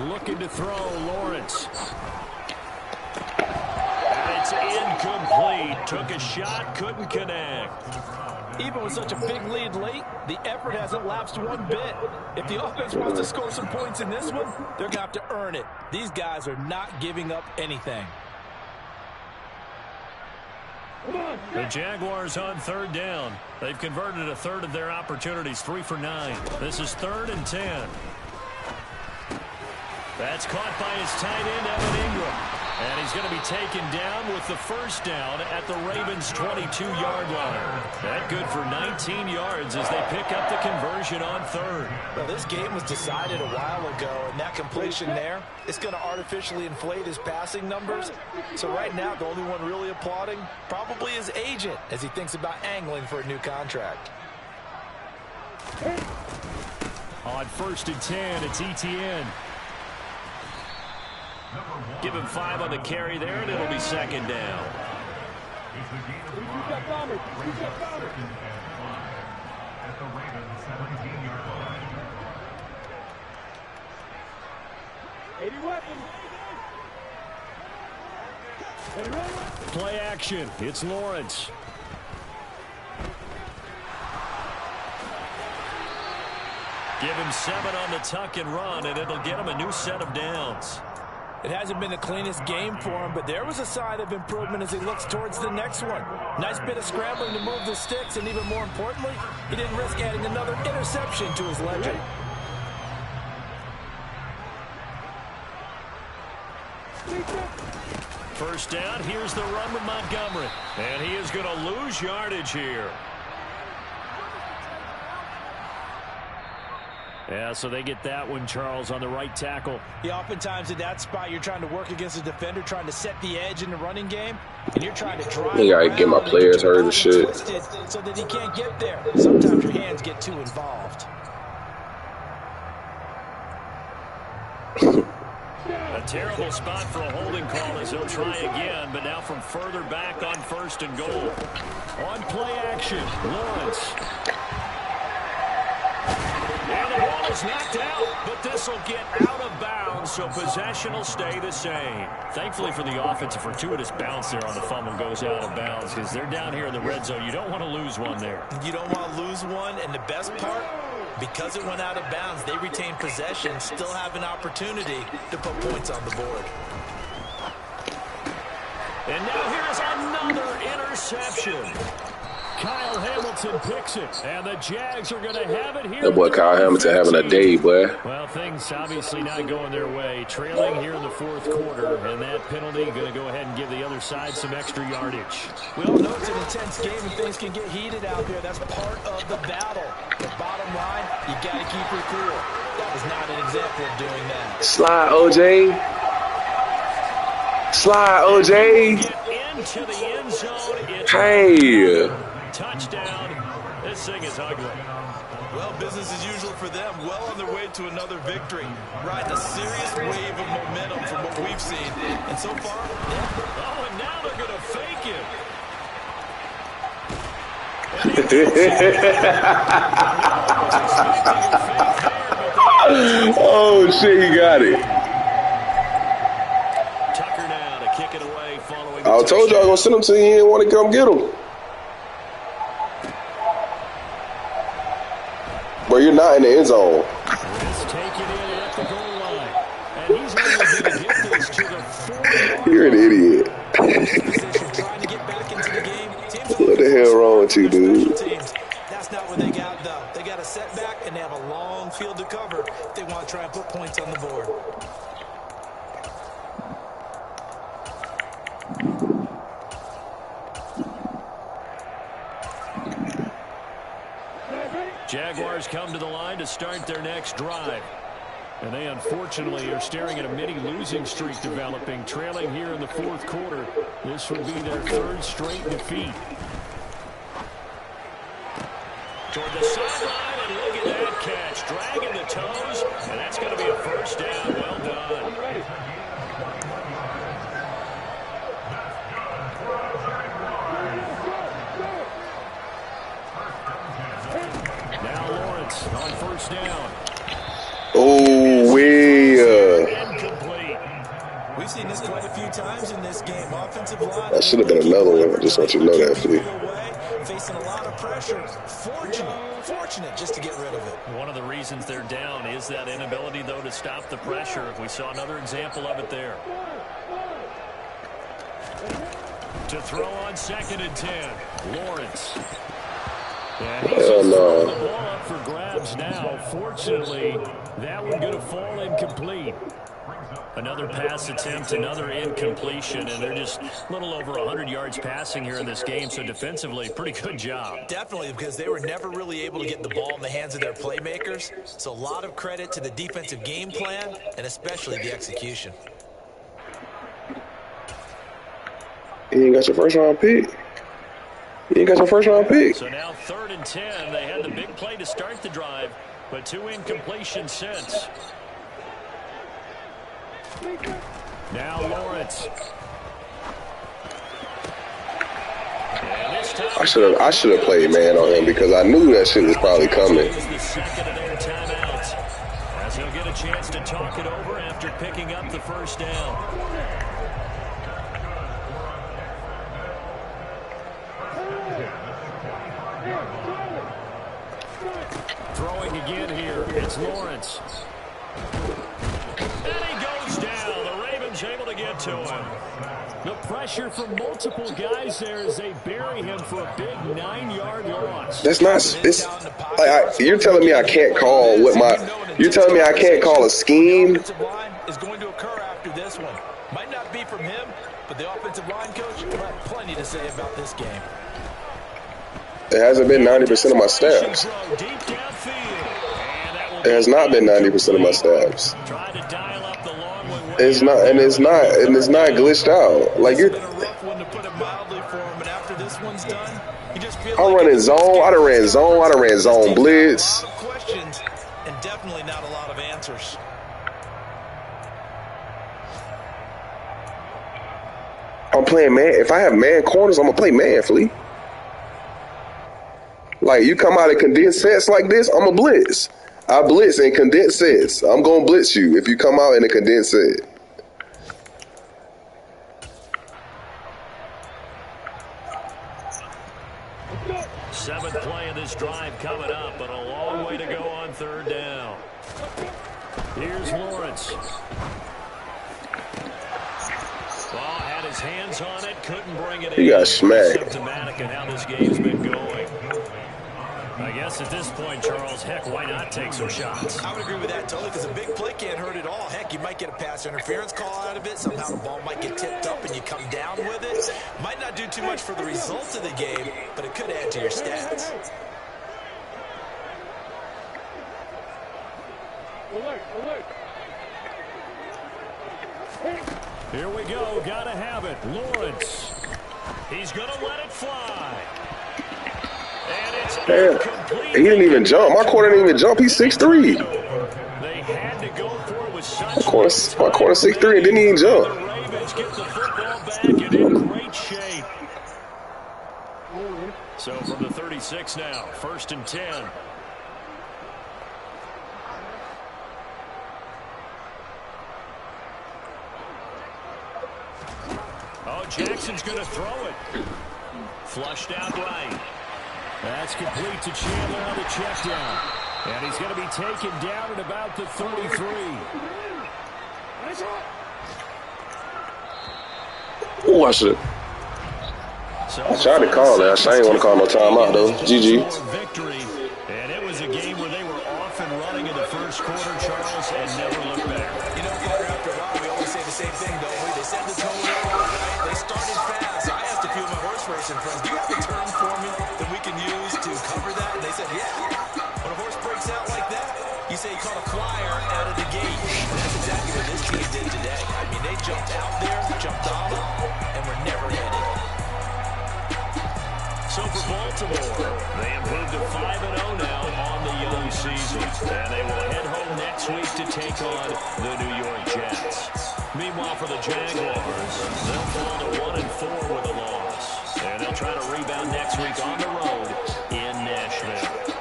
Looking to throw, Lawrence. And it's incomplete. Took a shot, couldn't connect. Even with such a big lead late, the effort hasn't lapsed one bit. If the offense wants to score some points in this one, they're going to have to earn it. These guys are not giving up anything. The Jaguars on third down. They've converted a third of their opportunities, 3 for 9. This is 3rd and 10. That's caught by his tight end, Evan Ingram. And he's going to be taken down with the first down at the Ravens' 22-yard line. That good for 19 yards as they pick up the conversion on third. Well, this game was decided a while ago, and that completion there is going to artificially inflate his passing numbers. So right now, the only one really applauding probably his agent as he thinks about angling for a new contract. On 1st and 10, it's ETN. Give him 5 on the carry there, and it'll be 2nd down. Play action. It's Lawrence. Give him 7 on the tuck and run, and it'll get him a new set of downs. It hasn't been the cleanest game for him, but there was a sign of improvement as he looks towards the next one. Nice bit of scrambling to move the sticks, and even more importantly, he didn't risk adding another interception to his ledger. First down, here's the run with Montgomery. And he is going to lose yardage here. Yeah, so they get that one, Charles, on the right tackle. Yeah, oftentimes in that spot, you're trying to work against a defender, trying to set the edge in the running game, and you're trying to drive you gotta get my players hurt and shit. So that he can't get there. Sometimes your hands get too involved. A terrible spot for a holding call as he'll try again, but now from further back on 1st and goal. On play action, Lawrence. And the ball is knocked out, but this will get out of bounds, so possession will stay the same. Thankfully for the offense, a fortuitous bounce there on the fumble goes out of bounds because they're down here in the red zone. You don't want to lose one there. You don't want to lose one, and the best part, because it went out of bounds, they retain possession, still have an opportunity to put points on the board. And now here's another interception. Kyle Hamilton picks it, and the Jags are going to have it here. That boy Kyle Hamilton having a day, boy. Well, things obviously not going their way. Trailing here in the 4th quarter, and that penalty going to go ahead and give the other side some extra yardage. We all know it's an intense game, and things can get heated out there. That's part of the battle. The bottom line, you got to keep your cool. That was not an example of doing that. Slide, OJ. Slide, OJ. Get into the end zone. It's hey. Touchdown. This thing is ugly. Well, business as usual for them. Well on their way to another victory. Riding a serious wave of momentum from what we've seen. And so far, oh, and now they're going to fake it. Oh, shit, he got it. Tucker now to kick it away following. I told you I was going to send him to you. He didn't want to come get him. Bro, you're not in the end zone. You're an idiot. What the hell wrong with you, dude? That's not what they got, though. They got a setback, and they have a long field to cover if they want to try and put points on the board. Jaguars come to the line to start their next drive. And they unfortunately are staring at a mini losing streak developing, trailing here in the 4th quarter. This would be their 3rd straight defeat. Toward the sideline, and look at that catch. Dragging the toes, and that's going to be a 1st down. Well done. Now Lawrence on 1st down. Oh, We've seen this quite a few times in this game. Offensive line. That should have been another one. I just want you to know that, Flea. Facing a lot of pressure. Fortunate just to get rid of it. One of the reasons they're down is that inability, though, to stop the pressure. We saw another example of it there. To throw on 2nd and 10. Lawrence. Yeah, he's throwing the ball up for grabs now. Fortunately, that one going to fall incomplete. Another pass attempt, another incompletion, and they're just a little over 100 yards passing here in this game, so defensively, pretty good job. Definitely, because they were never really able to get the ball in the hands of their playmakers, so a lot of credit to the defensive game plan, and especially the execution. You ain't got your first-round pick. You ain't got your first-round pick. So now 3rd and 10. They had the big play to start the drive, but 2 incompletions since. Now Lawrence. I should have played man on him because I knew that shit was probably coming. The second of their timeouts, as he'll get a chance to talk it over after picking up the 1st down. Throwing again here, it's Lawrence. And he goes down. The Ravens able to get to him. The pressure from multiple guys there as they bury him for a big 9-yard loss. That's not. It's like you're telling me I can't call what my. You're telling me I can't call a scheme. The offensive line is going to occur after this one. Might not be from him, but the offensive line coach will have plenty to say about this game. It hasn't been 90% of my snaps. It has not been 90% of my snaps. Trying to dial up the long one. It's not glitched out. Like you're. It's been a rough one to put it mildly for him, but after this one's done, you just feel I'm running zone. I done ran zone blitz. A lot of questions and definitely not a lot of answers. I'm playing man. If I have man corners, I'm gonna play man, Flea. Like you come out of condensed sets like this, I'm a blitz. I blitz in condensed sets. I'm gonna blitz you if you come out in a condensed set. Seventh play of this drive coming up, but a long way to go on third down. Here's Lawrence. Ball had his hands on it, couldn't bring it in. He got smacked. Symptomatic of how this game's been going. I guess at this point, Charles, heck, why not take some shots? I would agree with that totally, because a big play can't hurt at all. Heck, you might get a pass interference call out of it. Somehow the ball might get tipped up and you come down with it. Might not do too much for the results of the game, but it could add to your stats. Alert, alert. Here we go. Gotta have it. Lawrence. He's going to let it fly. And it's incomplete. He didn't even jump. My corner didn't even jump. He's 6'3". They had to go for it with such my corner 6'3" and didn't even jump. The Ravens get the football back and in great shape. So from the 36 now, 1st and 10. Oh, Jackson's going to throw it. Flushed out right. That's complete to Chandler on the check down. And he's going to be taken down at about the 33. Oh, I should. I tried to call it. I ain't want to call no timeout, though. GG. Victory. And it was a game where they were off and running in the first quarter, Charles, and never looked back. You know, Parker, after a while, we always say the same thing, don't we? They set the tone early, right? They started fast. I asked a few of my horse racing friends, do you have a term for me that we can use to cover that? And they said, yeah. When a horse breaks out like that, you say he caught a flyer out of the gate. And that's exactly what this team did today. I mean, they jumped out there, jumped on them, and were never headed. So for Baltimore, they improved to 5-0 now on the young season. And they will head home next week to take on the New York Jets. Meanwhile, for the Jaguars, they'll fall to 1-4 with a loss. And they'll try to rebound next week on the road in Nashville.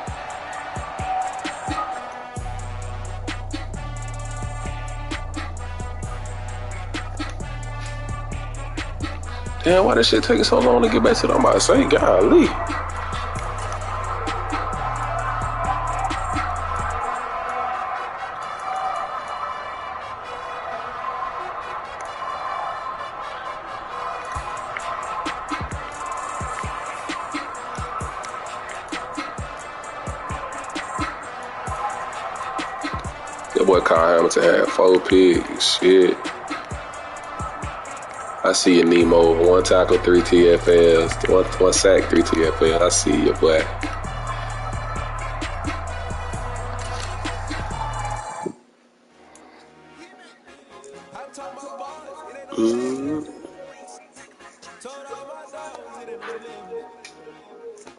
Damn, why this shit taking so long to get back to the I'm about to say, golly. That boy Kyle Hamilton had 4 picks. Shit. I see you, Nemo. 1 tackle, 3 TFLs. One sack, 3 TFLs. I see you, boy.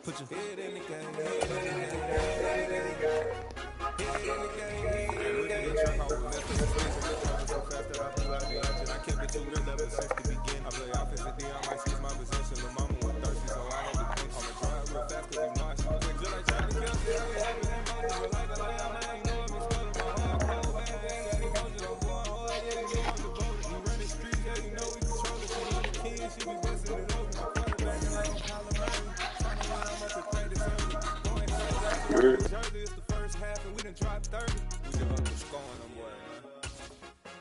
Put your head in the game. I kept it too real ever since the beginning. I play offense and then I might switch my position. Lil' mama was thirsty, so I had to pinch. I'ma try it real fast, cause you know I shoot quick. Just like trying to kill, still be happy that money. But like the way I'm at, you know I'm exploding. My heart cold, man. Got the coaches, I'm going hard, yeah, you know I'm the voter. We run the streets, yeah, you know we control it. She be the king, she be busting it open. My quarterback is like I'm Colorado. Trying to run, I'm up to 37. Going crazy, Jersey, it's the first half, and we done tried 30. We just up to scoring them, boy, man.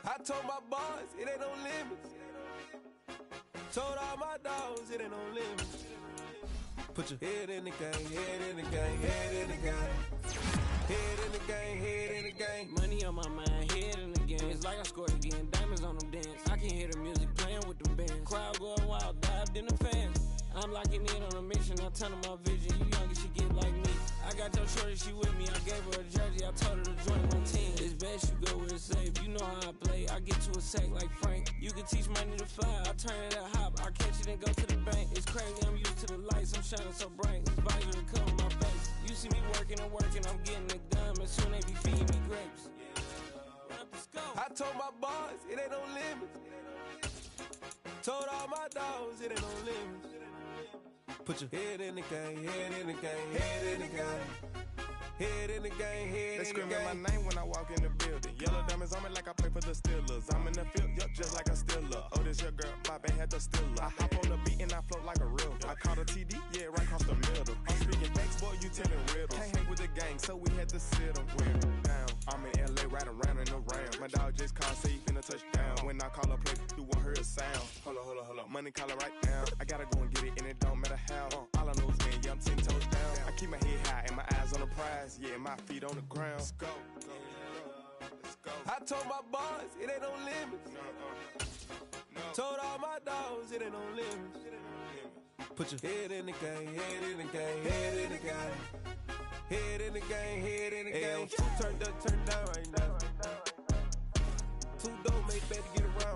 I told my boys, it ain't no limits. Told all my dogs, it ain't no limits. Put your head in the game, head in the game, head in the game. Head in the game, head in the game. Money on my mind, head in the game. It's like I scored again, diamonds on them dance. I can hear the music playing with them bands. Crowd going wild, dived in the fans. I'm locking in on a mission, I turn on my vision. You young, you should get like me. I got your shorty, she with me. I gave her a jersey, I told her to join my team. It's best you go where it's safe. You know how I play. I get to a sack like Frank. You can teach money to fly. I turn it a hop. I catch it and go to the bank. It's crazy, I'm used to the lights. I'm shining so bright. This visor to cover my face. You see me working and working. I'm getting it done. And soon they be feeding me grapes. I told my boys, it ain't no limits. Told all my dogs, it ain't no limits. Put your head in the game, head in the game, head in the game. Head in the game, head in the game. They screaming my name when I walk in the building. Yellow diamonds on me like I play for the Steelers. I'm in the field, yup, just like a Steeler. Oh, this your girl, my band had the Steeler. I hop on the beat and I float like a river. I caught a TD, yeah, right across the middle. I'm speaking facts, boy, you telling riddles. Can't hang with the gang, so we had to sit them down. I'm in LA, right around in the round. My dog just called, say he finna touch down. When I call a play, you won't hear a sound. Hold up, money call it right now. I gotta go and get it, and it don't matter how. All I know is man, yeah, I'm 10 toes down. I keep my head high and my eyes on the prize. Yeah, my feet on the ground. Let's go. I told my boys, it ain't no limits. Told all my dogs, it ain't no limits. Put your head in the game, head in the game, head in the game. Head in the game, head in the game. Turned up, turned down right now. Too dope, make better get around.